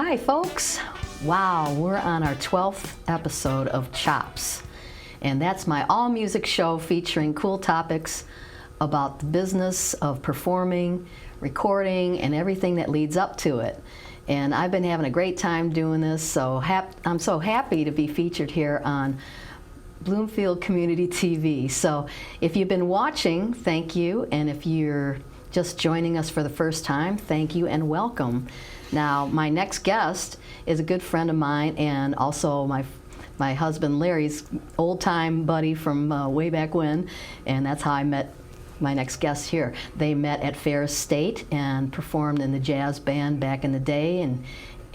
Hi, folks. Wow, we're on our 12th episode of CHOPZ, and that's my all-music show featuring cool topics about the business of performing, recording, and everything that leads up to it. And I've been having a great time doing this, so I'm so happy to be featured here on Bloomfield Community TV. So if you've been watching, thank you, and if you're just joining us for the first time, thank you and welcome. Now, my next guest is a good friend of mine and also my husband Larry's old-time buddy from way back when, and that's how I met my next guest here. They met at Ferris State and performed in the jazz band back in the day,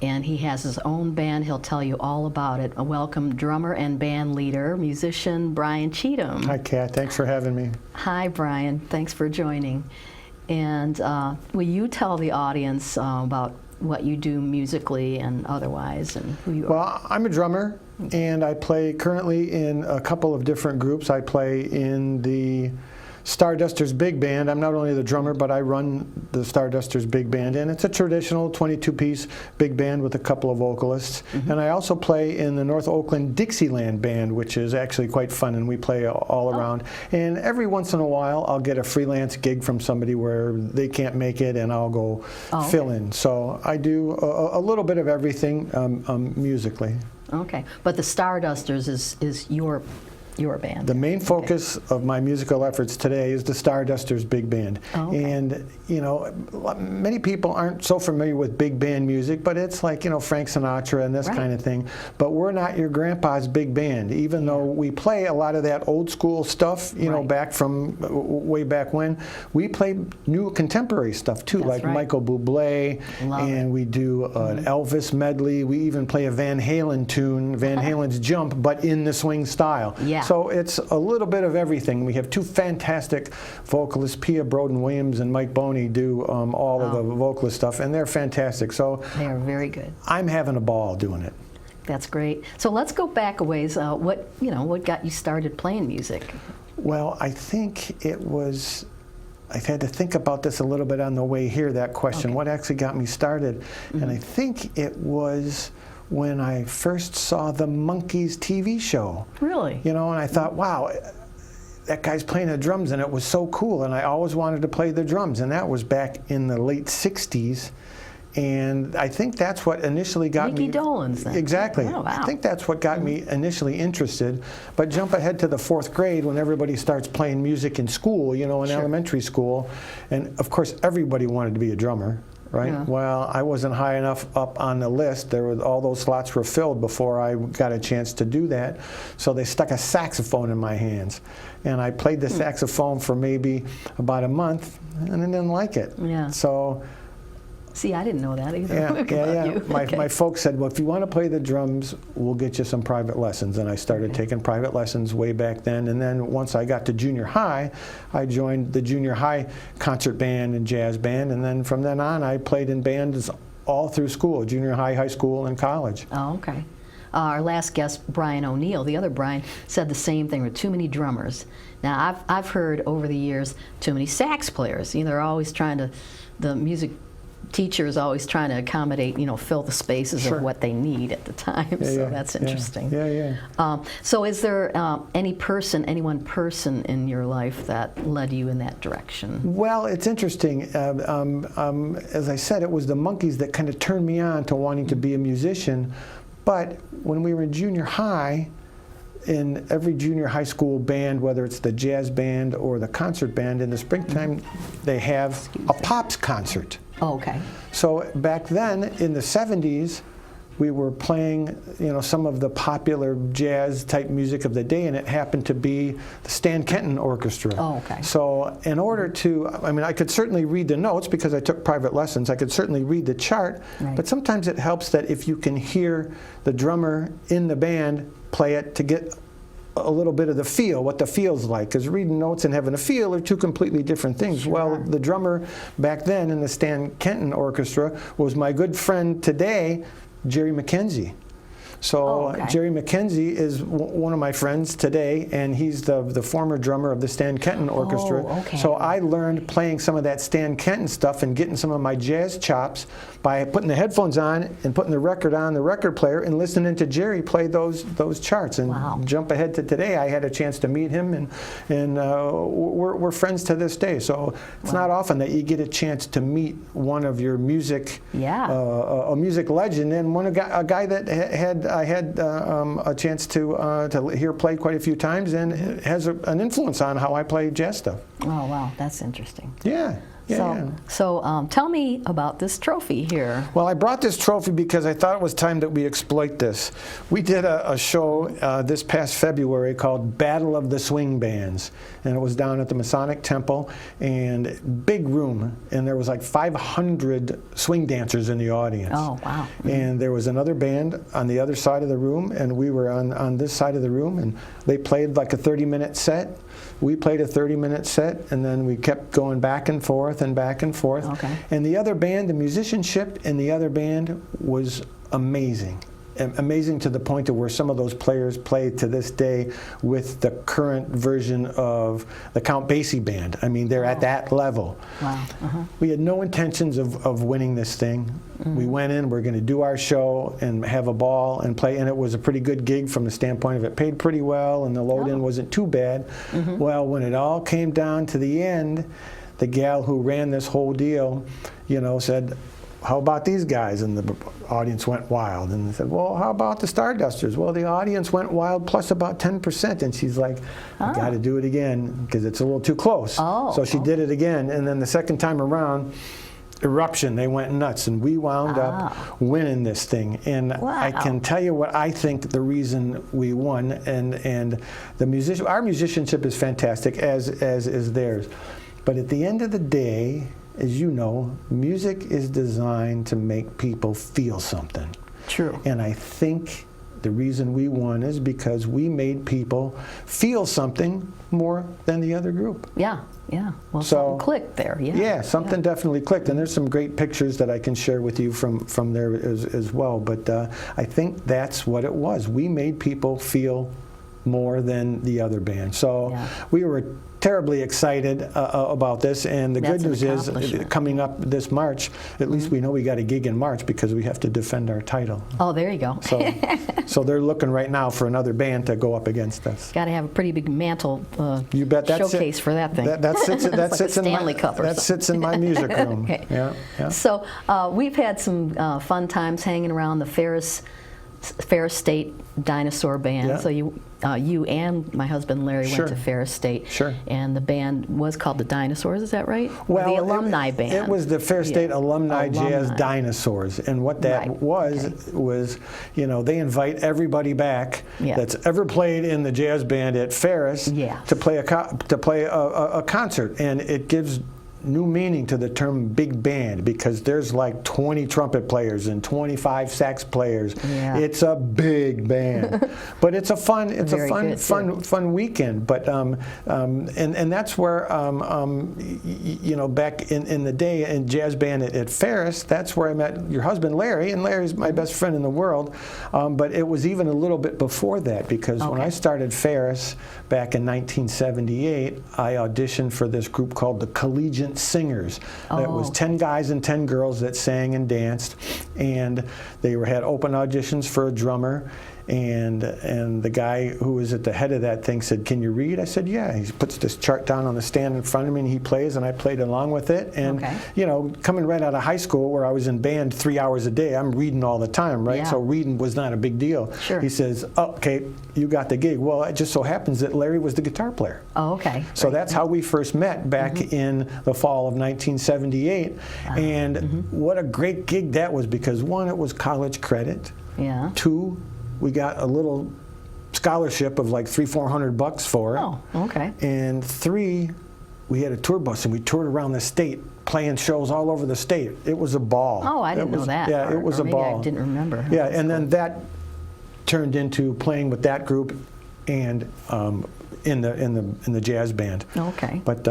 and he has his own band. He'll tell you all about it. A welcome drummer and band leader, musician Brian Cheatham. Hi, Kat. Thanks for having me. Hi, Brian. Thanks for joining. And will you tell the audience about what you do musically and otherwise, and who you are? Well, I'm a drummer, and I play currently in a couple of different groups. I play in the Stardusters Big Band. I'm not only the drummer, but I run the Stardusters Big Band, and it's a traditional 22-piece big band with a couple of vocalists. And I also play in the North Oakland Dixieland Band, which is actually quite fun, and we play all around. And every once in a while, I'll get a freelance gig from somebody where they can't make it, and I'll go fill in. So I do a little bit of everything musically. Okay, but the Stardusters is your band. The main focus of my musical efforts today is the Stardusters Big Band. And, you know, many people aren't so familiar with big band music, but it's like, you know, Frank Sinatra and this kind of thing. But we're not your grandpa's big band, even though we play a lot of that old school stuff, you know, back from way back when. We play new contemporary stuff, too, like Michael Bublé, and we do an Elvis medley. We even play a Van Halen tune, Van Halen's Jump, but in the swing style. So it's a little bit of everything. We have two fantastic vocalists, Pia Broden-Williams and Mike Boney, do all of the vocalist stuff, and they're fantastic. So they are very good. I'm having a ball doing it. That's great. So let's go back a ways. What got you started playing music? Well, I think it was. I've had to think about this a little bit on the way here. That question, what actually got me started, and I think it was when I first saw the Monkees TV show. Really? You know, and I thought, wow, that guy's playing the drums, and it was so cool, and I always wanted to play the drums, and that was back in the late 60s, and I think that's what initially got me... Mickey Dolenz, then. Exactly. Oh, wow. I think that's what got me initially interested, but jump ahead to the 4th grade when everybody starts playing music in school, you know, in elementary school, and of course everybody wanted to be a drummer. Well, I wasn't high enough up on the list. All those slots were filled before I got a chance to do that. So they stuck a saxophone in my hands. And I played the saxophone for maybe about a month, and I didn't like it. So... See, I didn't know that either. My folks said, well, if you want to play the drums, we'll get you some private lessons. And I started taking private lessons way back then. And then once I got to junior high, I joined the junior high concert band and jazz band. And then from then on, I played in bands all through school, junior high, high school, and college. Oh, okay. Our last guest, Brian O'Neill, the other Brian, said the same thing, with too many drummers. Now, I've heard over the years, too many sax players. You know, they're always trying to, the music teacher is always trying to accommodate, you know, fill the spaces of what they need at the time. So that's interesting. So is there any one person in your life that led you in that direction? Well, it's interesting. As I said, it was the Monkees that kind of turned me on to wanting to be a musician. But when we were in junior high, in every junior high school band, whether it's the jazz band or the concert band, in the springtime, they have a pops concert. Oh, okay. So back then, in the 70s, we were playing, you know, some of the popular jazz type music of the day, and it happened to be the Stan Kenton Orchestra. Oh, okay. So in order to, I mean, I could certainly read the notes because I took private lessons. I could certainly read the chart, but sometimes it helps that if you can hear the drummer in the band play it to get a little bit of the feel, what the feel's like, because reading notes and having a feel are two completely different things. Well, the drummer back then in the Stan Kenton Orchestra was my good friend today, Jerry McKenzie. So Jerry McKenzie is one of my friends today, and he's the former drummer of the Stan Kenton Orchestra. So I learned playing some of that Stan Kenton stuff and getting some of my jazz chops by putting the headphones on and putting the record on the record player and listening to Jerry play those charts. And jump ahead to today, I had a chance to meet him, and we're friends to this day. So it's not often that you get a chance to meet one of your music, a music legend, and a guy that I had a chance to hear play quite a few times, and has an influence on how I play jazz stuff. Oh, wow, that's interesting. Yeah. So tell me about this trophy here. Well, I brought this trophy because I thought it was time that we exploit this. We did a show this past February called Battle of the Swing Bands, and it was down at the Masonic Temple, and big room, and there was like 500 swing dancers in the audience. Oh, wow. And there was another band on the other side of the room, and we were on this side of the room, and they played like a 30-minute set. We played a 30-minute set, and then we kept going back and forth and back and forth. And the other band, the musicianship in the other band was amazing. Amazing to the point to where some of those players play to this day with the current version of the Count Basie band. I mean, they're at that level. Wow. We had no intentions of winning this thing. We went in, we're going to do our show and have a ball and play, and it was a pretty good gig from the standpoint of it paid pretty well, and the load-in wasn't too bad. Well, when it all came down to the end, the gal who ran this whole deal, said, how about these guys? And the audience went wild. And they said, well, how about the Stardusters? Well, the audience went wild plus about 10%. And she's like, I got to do it again because it's a little too close. So she did it again. And then the second time around, eruption, they went nuts. And we wound up winning this thing. And I can tell you what I think the reason we won. And our musicianship is fantastic, as is theirs. But at the end of the day, as you know, music is designed to make people feel something. True. And I think the reason we won is because we made people feel something more than the other group. Yeah. Well, something clicked there. Yeah, something definitely clicked. And there's some great pictures that I can share with you from there as well. But I think that's what it was. We made people feel more than the other band. So we were terribly excited about this, and the good news is coming up this March, at least we know we got a gig in March because we have to defend our title. Oh, there you go. So they're looking right now for another band to go up against us. Got to have a pretty big mantle you bet. showcase for that thing. That sits in Stanley Cup or that sits in my music room. Yeah. So we've had some fun times hanging around the Ferris State Dinosaur Band. So you and my husband Larry went to Ferris State. And the band was called the Dinosaurs, is that right? Well, the alumni band. It was the Ferris State Alumni Jazz Dinosaurs. And what that was, they invite everybody back that's ever played in the jazz band at Ferris to play a concert. And it gives new meaning to the term big band because there's like 20 trumpet players and 25 sax players. It's a big band, but it's a fun weekend. But and that's where back in the day in jazz band at Ferris, that's where I met your husband Larry, and Larry's my best friend in the world. But it was even a little bit before that because when I started Ferris back in 1978, I auditioned for this group called the Collegiate Singers. That was 10 guys and 10 girls that sang and danced, and they had open auditions for a drummer. And the guy who was at the head of that thing said, "Can you read?" I said, "Yeah." He puts this chart down on the stand in front of me, and he plays, and I played along with it. And coming right out of high school, where I was in band 3 hours a day, I'm reading all the time, right? So reading was not a big deal. He says, "Okay, you got the gig." Well, it just so happens that Larry was the guitar player. So that's how we first met back in the fall of 1978. And what a great gig that was because one, it was college credit. Two, we got a little scholarship of like $300-400 for it. And three, we had a tour bus and we toured around the state playing shows all over the state. It was a ball. I didn't know that. Yeah, it was a ball. I didn't remember. Yeah, and then that turned into playing with that group and in the jazz band. Okay. But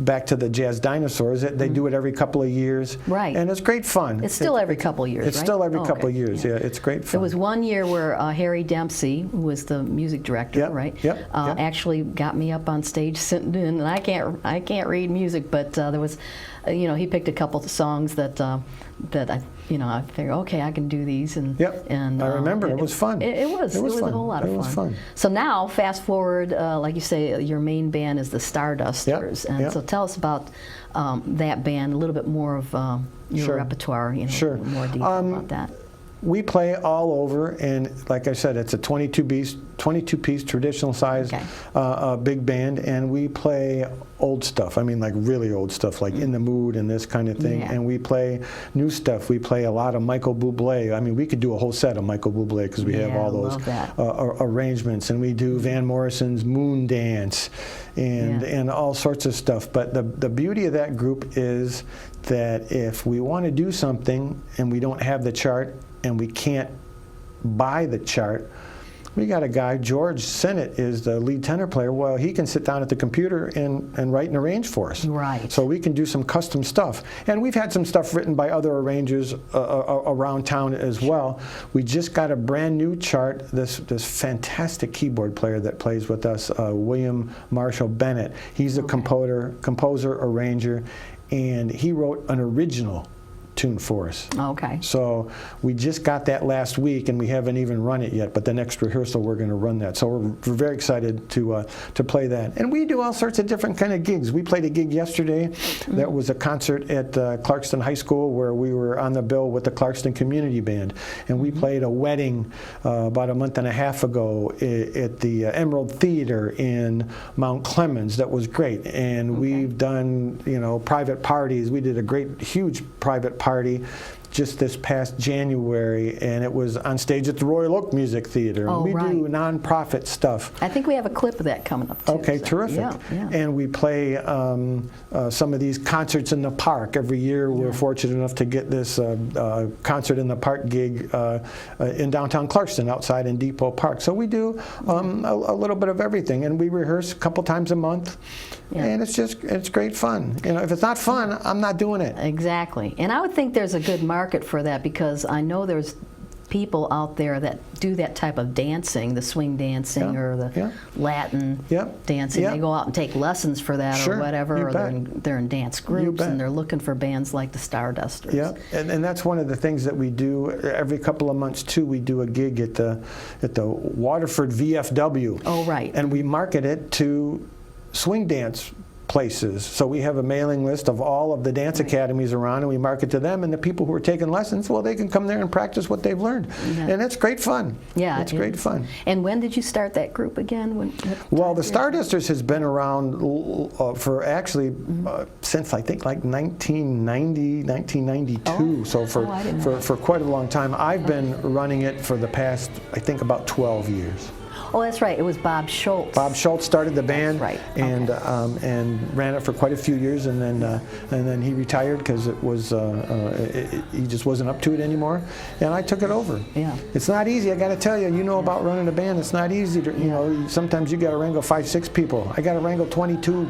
back to the Jazz Dinosaurs, they do it every couple of years. Right. And it's great fun. It's still every couple of years, It's right? still every Oh, couple of okay. years. Yeah, it's great fun. There was one year where Harry Dempsey, who was the music director, Yep, right? yep, yep. Actually got me up on stage sitting in, and I can't read music, but there was, he picked a couple of songs that I figured, okay, I can do these, and Yep. and I remember it was fun. It was fun. a whole lot of It fun. was fun. So now, fast forward, like you say, your main band is the Stardusters, Yep, and yep. so tell us about that band, a little bit more of your Sure. repertoire, Sure. more detail about that. We play all over, and like I said, it's a 22-piece traditional size Okay. big band, and we play old stuff. I mean, like really old stuff, like In the Mood and this kind of thing. Yeah. And we play new stuff. We play a lot of Michael Bublé. I mean, we could do a whole set of Michael Bublé because we have Yeah, all those love that. arrangements. And we do Van Morrison's Moon Dance and all sorts of stuff. But the beauty of that group is that if we want to do something and we don't have the chart and we can't buy the chart, we got a guy, George Sinnott is the lead tenor player. Well, he can sit down at the computer and write and arrange for us. Right. So we can do some custom stuff. And we've had some stuff written by other arrangers around town as well. We just got a brand new chart. This fantastic keyboard player that plays with us, William Marshall Bennett. He's a composer, arranger, and he wrote an original tune for us. Okay. So we just got that last week, and we haven't even run it yet. But the next rehearsal, we're going to run that. So we're very excited to play that. And we do all sorts of different kind of gigs. We played a gig yesterday that was a concert at Clarkston High School where we were on the bill with the Clarkston Community Band, and we played a wedding about a month and a half ago at the Emerald Theater in Mount Clemens. That was great. And we've done private parties. We did a great, huge private party just this past January, and it was on stage at the Royal Oak Music Theater. Oh, we right. do nonprofit stuff. I think we have a clip of that coming up too. Okay, so, terrific. Yeah. And we play some of these concerts in the park. Every year we're fortunate enough to get this concert in the park gig in downtown Clarkston, outside in Depot Park. So we do a little bit of everything, and we rehearse a couple times a month. Yeah. And it's great fun. If it's not fun, I'm not doing it. Exactly. And I would think there's a good market for that, because I know there's people out there that do that type of dancing, the swing dancing or the Latin dancing. Yep. They go out and take lessons for that Sure, or whatever, you or bet. they're in dance You groups bet. and they're looking for bands like the Stardusters. Yeah, and that's one of the things that we do every couple of months too. We do a gig at the Waterford VFW. Oh, right. And we market it to swing dance places. So we have a mailing list of all of the dance academies around, and we market to them, and the people who are taking lessons, well, they can come there and practice what they've learned. Yeah. And it's great fun. Yeah, it's great fun. And when did you start that group again? Well, the Stardusters has been around for actually since I think like 1990, 1992. Oh. So I didn't know. for quite a long time. I've been running it for the past, I think, about 12 years. Oh, that's right. It was Bob Schultz. Bob Schultz started the band, Right. and ran it for quite a few years, and then he retired because it was he just wasn't up to it anymore, and I took it over. Yeah. It's not easy. I got to tell you, about running a band. It's not easy. Sometimes you got to wrangle 5-6 people. I got to wrangle 22.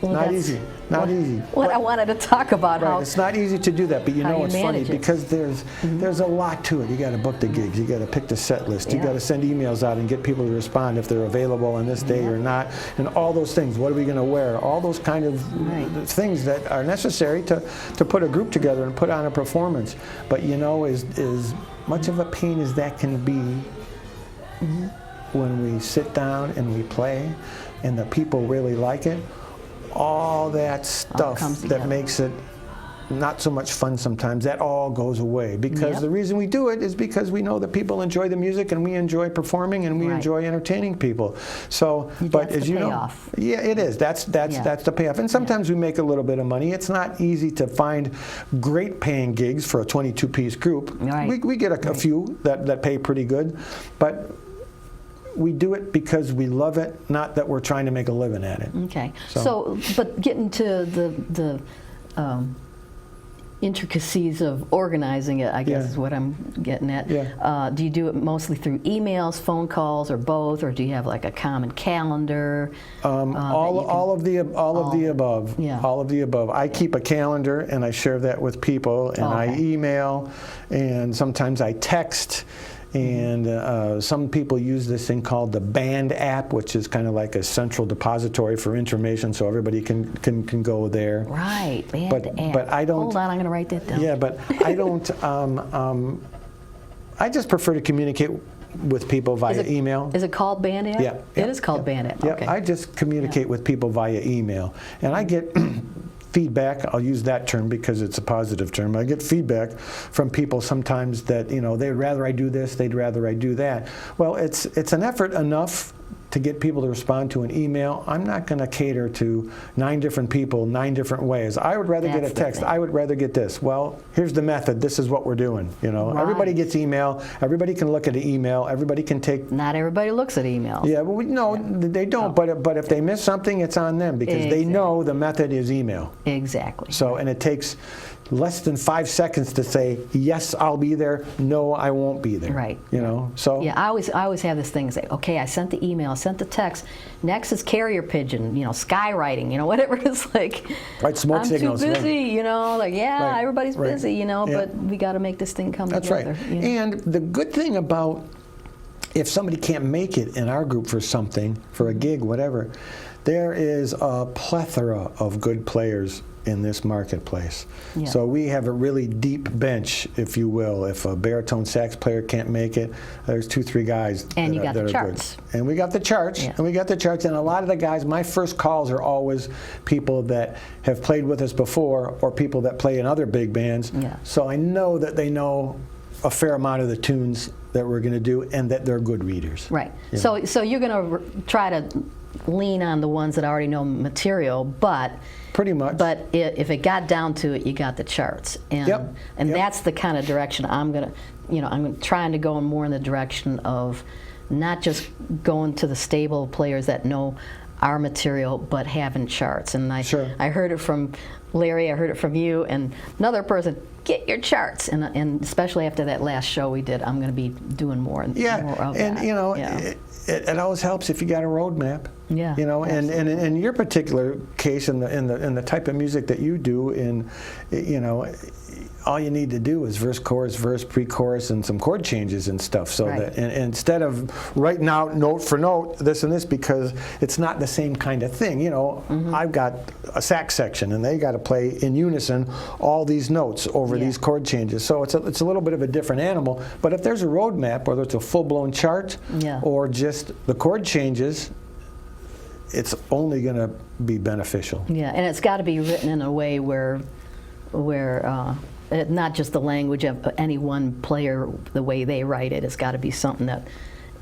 Well, not that's easy. Not easy. What I wanted to talk about, Right, how it's not easy to do that, but how you it's funny manage it. because there's a lot to it. You got to book the gigs, you got to pick the set list, you got to send emails out and get people to respond if they're available on this day or not, and all those things. What are we going to wear? All those kind of things that are necessary to put a group together and put on a performance. But as much of a pain as that can be, when we sit down and we play, and the people really like it. All that stuff that makes it not so much fun sometimes, that all goes away. Because the reason we do it is because we know that people enjoy the music, and we enjoy performing, and we enjoy entertaining people. So, but as you know, it is. That's the payoff. And sometimes we make a little bit of money. It's not easy to find great paying gigs for a 22-piece group. Right. We get a few that pay pretty good, but we do it because we love it, not that we're trying to make a living at it. Okay. So but getting to the intricacies of organizing it, I guess Yeah. is what I'm getting at. Yeah. Do you do it mostly through emails, phone calls, or both, or do you have like a common calendar? All of the above. Yeah. All of the above. I keep a calendar and I share that with people, and I Okay. email, and sometimes I text. And some people use this thing called the Band app, which is kind of like a central depository for information, so everybody can go there. Right, Band app. But I don't. Hold on, I'm going to write that down. Yeah, but I don't. I just prefer to communicate with people via email. Is it called Band app? Yeah. It is called Band app. Yeah, Okay. I just communicate with people via email, and I get feedback. I'll use that term because it's a positive term. I get feedback from people sometimes that, you know, they'd rather I do this, they'd rather I do that. Well, it's an effort enough to get people to respond to an email. I'm not going to cater to 9 different people 9 different ways. I would rather get That's a the text. thing. I would rather get this. Well, here's the method. This is what we're doing. You know, Right. everybody gets email. Everybody can look at the email. Everybody can take. Not everybody looks at emails. Yeah, well, no, they don't. But if they miss something, it's on them because they know the method is email. Exactly. So, and it takes less than 5 seconds to say, yes, I'll be there. No, I won't be there. Right. You know, so. Yeah, I always have this thing say, okay, I sent the email, I sent the text. Next is carrier pigeon, you know, skywriting, you know, whatever it's like. Right, smoke signals. I'm too busy, you know, like, yeah, Right, everybody's right. busy, you know, Yeah. but we got to make this thing come That's together. right. You know? And the good thing about if somebody can't make it in our group for something, for a gig, whatever, there is a plethora of good players in this marketplace. Yeah. So we have a really deep bench, if you will. If a baritone sax player can't make it, there's 2-3 guys And that you are, got that the are charts. good. And we got the charts. Yeah. And we got the charts. And a lot of the guys, my first calls are always people that have played with us before or people that play in other big bands. Yeah. So I know that they know a fair amount of the tunes that we're going to do and that they're good readers. Right. Yeah. So you're going to try to lean on the ones that already know material, but Pretty much. But if it got down to it, you got the charts, and Yep. and Yep. that's the kind of direction I'm gonna, you know, I'm trying to go more in the direction of not just going to the stable players that know our material, but having charts. And I heard it from Larry, I heard it from you, and another person. Get your charts, and especially after that last show we did, I'm going to be doing more of that. You know, Yeah. it always helps if you got a roadmap. Yeah, You know, and in your particular case, in the type of music that you do, you know, all you need to do is verse, chorus, pre-chorus, and some chord changes and stuff. So Right. that and instead of writing out note for note this and this, because it's not the same kind of thing. You know, I've got a sax section, and they got to play in unison all these notes over these chord changes. So it's a little bit of a different animal. But if there's a roadmap, whether it's a full-blown chart or just the chord changes, it's only going to be beneficial. Yeah, and it's got to be written in a way where not just the language of any one player, the way they write it. It's got to be something that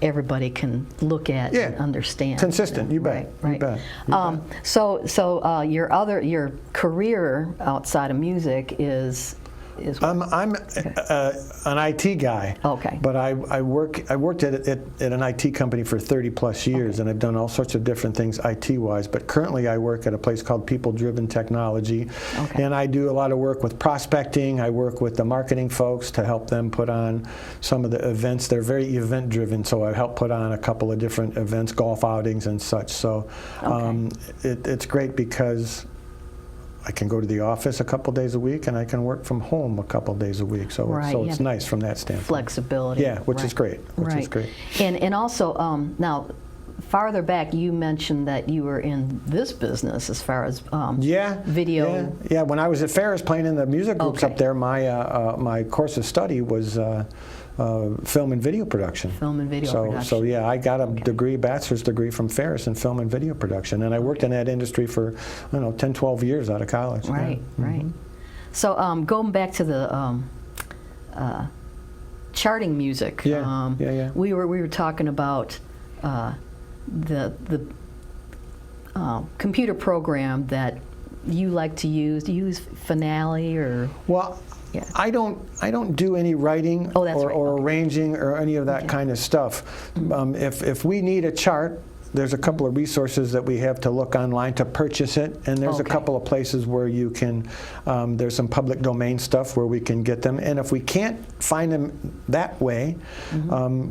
everybody can look at and understand. Consistent, you bet. Right. You bet. So your career outside of music is I'm an IT guy. Okay. But I worked at an IT company for 30 plus years, and I've done all sorts of different things IT-wise. But currently, I work at a place called People Driven Technology, and I do a lot of work with prospecting. I work with the marketing folks to help them put on some of the events. They're very event-driven, so I help put on a couple of different events, golf outings and such. So it's great because I can go to the office a couple days a week, and I can work from home a couple days a week. So, it's nice from that standpoint. Flexibility. Yeah, which is great. Is great. And also now, farther back, you mentioned that you were in this business as far as video. Yeah. When I was at Ferris playing in the music groups up there, my course of study was film and video production. Film and video production. So yeah, I got a bachelor's degree from Ferris in film and video production, and I worked in that industry for 10, 12 years out of college. Right, right. So going back to the charting music. We were talking about the computer program that you like to use. Do you use Finale or? Well, Yeah. I don't do any writing or arranging or any of that kind of stuff. If we need a chart, there's a couple of resources that we have to look online to purchase it, and there's a couple of places where you can, there's some public domain stuff where we can get them, and if we can't find them that way,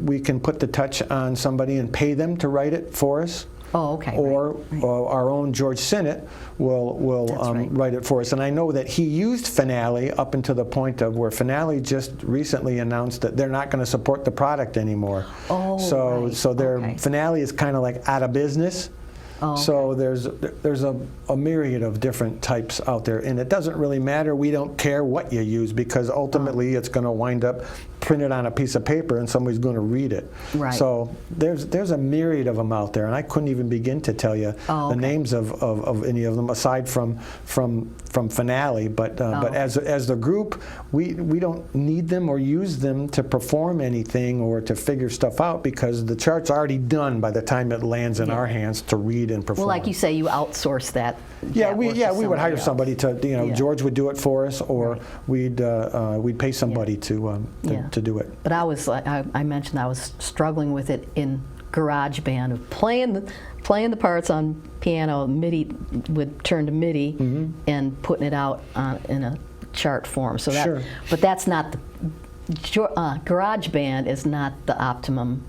we can put the touch on somebody and pay them to write it for us. Oh, okay. Or our own George Sinnott will write it for us. And I know that he used Finale up until the point of where Finale just recently announced that they're not going to support the product anymore. Oh, so their Finale is kind of like out of business. Oh, okay. So there's a myriad of different types out there, and it doesn't really matter. We don't care what you use, because ultimately it's going to wind up printed on a piece of paper and somebody's going to read it. Right. So there's a myriad of them out there, and I couldn't even begin to tell you the names of any of them aside from Finale. But as the group, we don't need them or use them to perform anything or to figure stuff out, because the chart's already done by the time it lands in our hands to read and perform. Well, like you say, you outsource that. We would hire somebody to, George would do it for us, or we'd pay somebody to do it. But I mentioned I was struggling with it in GarageBand, of playing the parts on piano. MIDI would turn to MIDI and putting it out in a chart form. So that, but that's not the GarageBand is not the optimum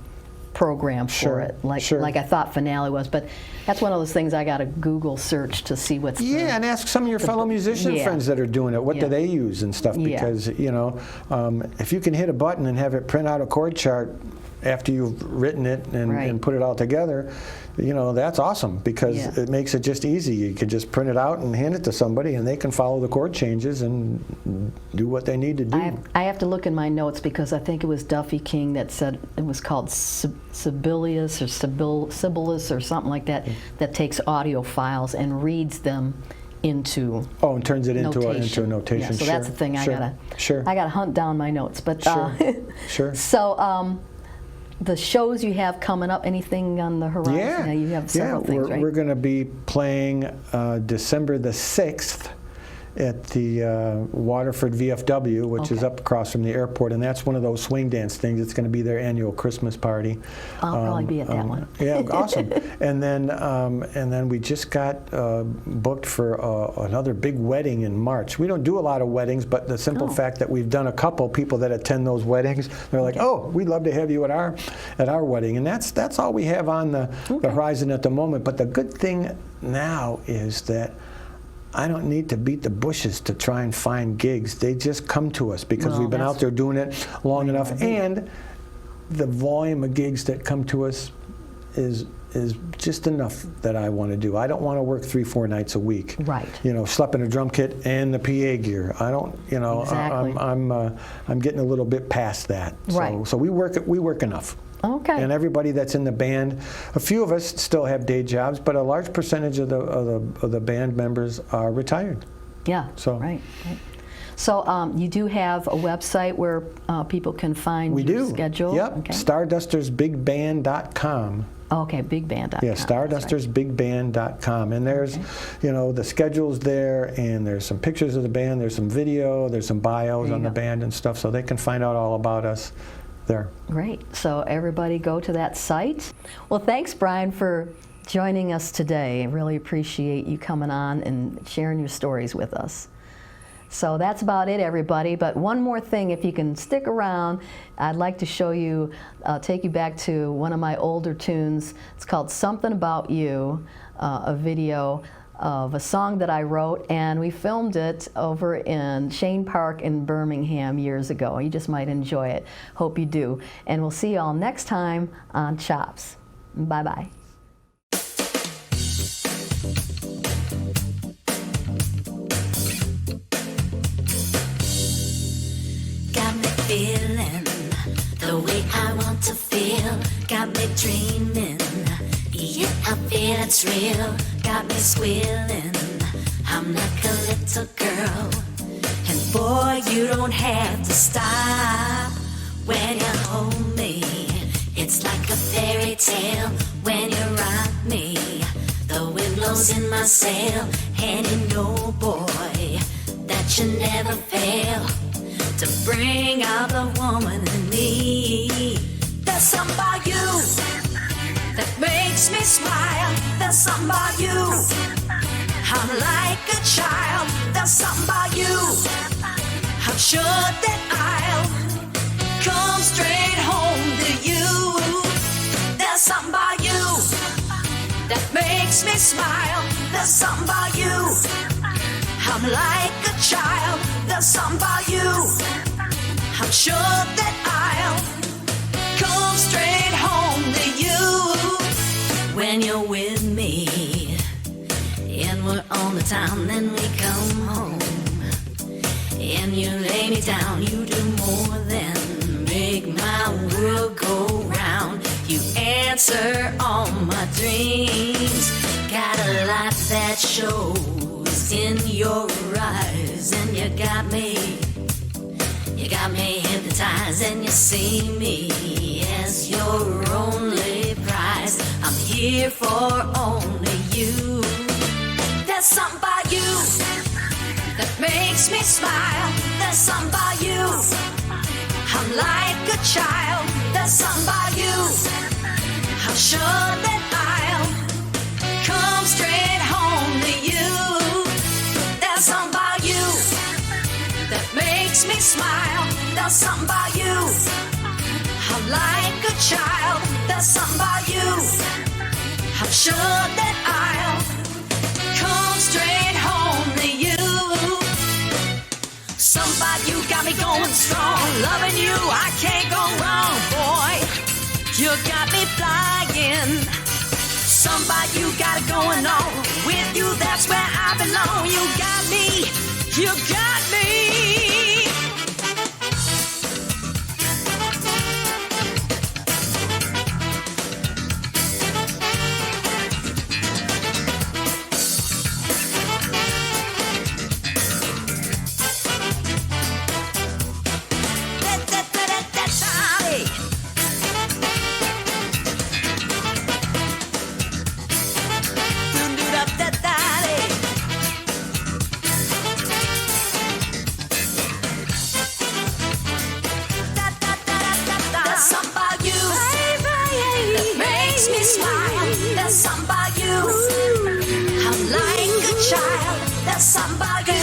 program for it, like I thought Finale was. But that's one of those things I got to Google search to see what's and ask some of your fellow musician friends that are doing it. What do they use and stuff? Because if you can hit a button and have it print out a chord chart after you've written it and put it all together, that's awesome, because it makes it just easy. You could just print it out and hand it to somebody, and they can follow the chord changes and do what they need to do. I have to look in my notes, because I think it was Duffy King that said it was called Sibelius or Sibelius or something like that, that takes audio files and reads them into and turns it into a notation. Yeah, so that's the thing I gotta hunt down my notes. But so the shows you have coming up, anything on the horizon? You have several things, right? We're going to be playing December the 6th at the Waterford VFW, which is up across from the airport, and that's one of those swing dance things. It's going to be their annual Christmas party. I'll probably be at that one. Yeah, awesome. And then we just got booked for another big wedding in March. We don't do a lot of weddings, but the simple fact that we've done a couple, people that attend those weddings, they're like, we'd love to have you at our wedding. And that's all we have on the horizon at the moment. But the good thing now is that I don't need to beat the bushes to try and find gigs. They just come to us, because we've been out there doing it long enough, and the volume of gigs that come to us is just enough that I want to do. I don't want to work 3-4 nights a week. Right. Schlepping a drum kit and the PA gear. I don't. Exactly. I'm getting a little bit past that. So we work enough. Okay. And everybody that's in the band, a few of us still have day jobs, but a large percentage of the band members are retired. Yeah. So. Right. So you do have a website where people can find your schedule? Yep. Okay. StardustersBigBand.com. Okay, bigband.com. Yeah, StardustersBigBand.com. And there's, the schedules there, and there's some pictures of the band, there's some video, there's some bios on the band and stuff, so they can find out all about us there. Great. So everybody go to that site. Well, thanks, Brian, for joining us today. I really appreciate you coming on and sharing your stories with us. So that's about it, everybody. But one more thing, if you can stick around, I'd like to show you, take you back to one of my older tunes. It's called Something About You, a video of a song that I wrote, and we filmed it over in Shane Park in Birmingham years ago. You just might enjoy it. Hope you do. And we'll see you all next time on CHOPZ. Bye-bye. Feeling the way I want to feel, got me dreaming, yeah, I feel it's real, got me squealing, I'm like a little girl, and boy, you don't have to stop when you hold me, it's like a fairy tale when you rock me, the wind blows in my sail, and you know, boy, that you never fail to bring out the woman in me. There's something about you that makes makes me smile. There's something about you. I'm like a child. There's something about you. I'm sure that I'll come straight home to you. There's something about you that makes me smile. There's something about you. I'm like a child. There's something about you. I'm sure that I'll come straight home to you. When you're with me and we're on the town, then we come home and you lay me down. You do more than make my world go round. You answer all my dreams. Got a light that shows in your eyes, and you got me hypnotized, and you see me as your only prize. I'm here for only you. There's something about you that makes me smile. There's something about you. I'm like a child. There's something about you. I'm sure that I'll come straight home to you. There's something about you that makes me smile. There's something about you. I'm like a child. There's something about you. I'm sure that I'll come straight home to you. Something about you got me going strong. Loving you, I can't go wrong, boy. You got me flying. Something about you got it going on. With you, that's where I belong. You got me. You got me. There's something about you. I'm like a child. There's something about you.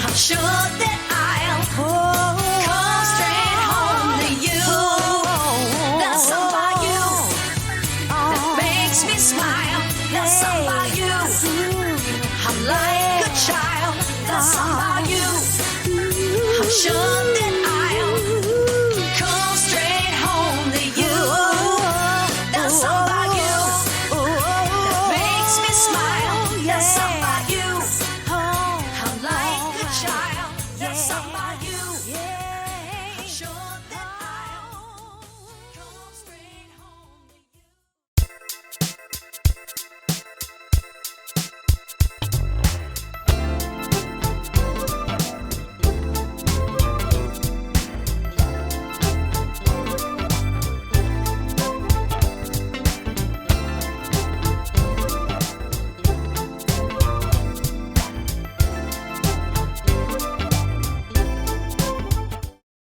I'm sure that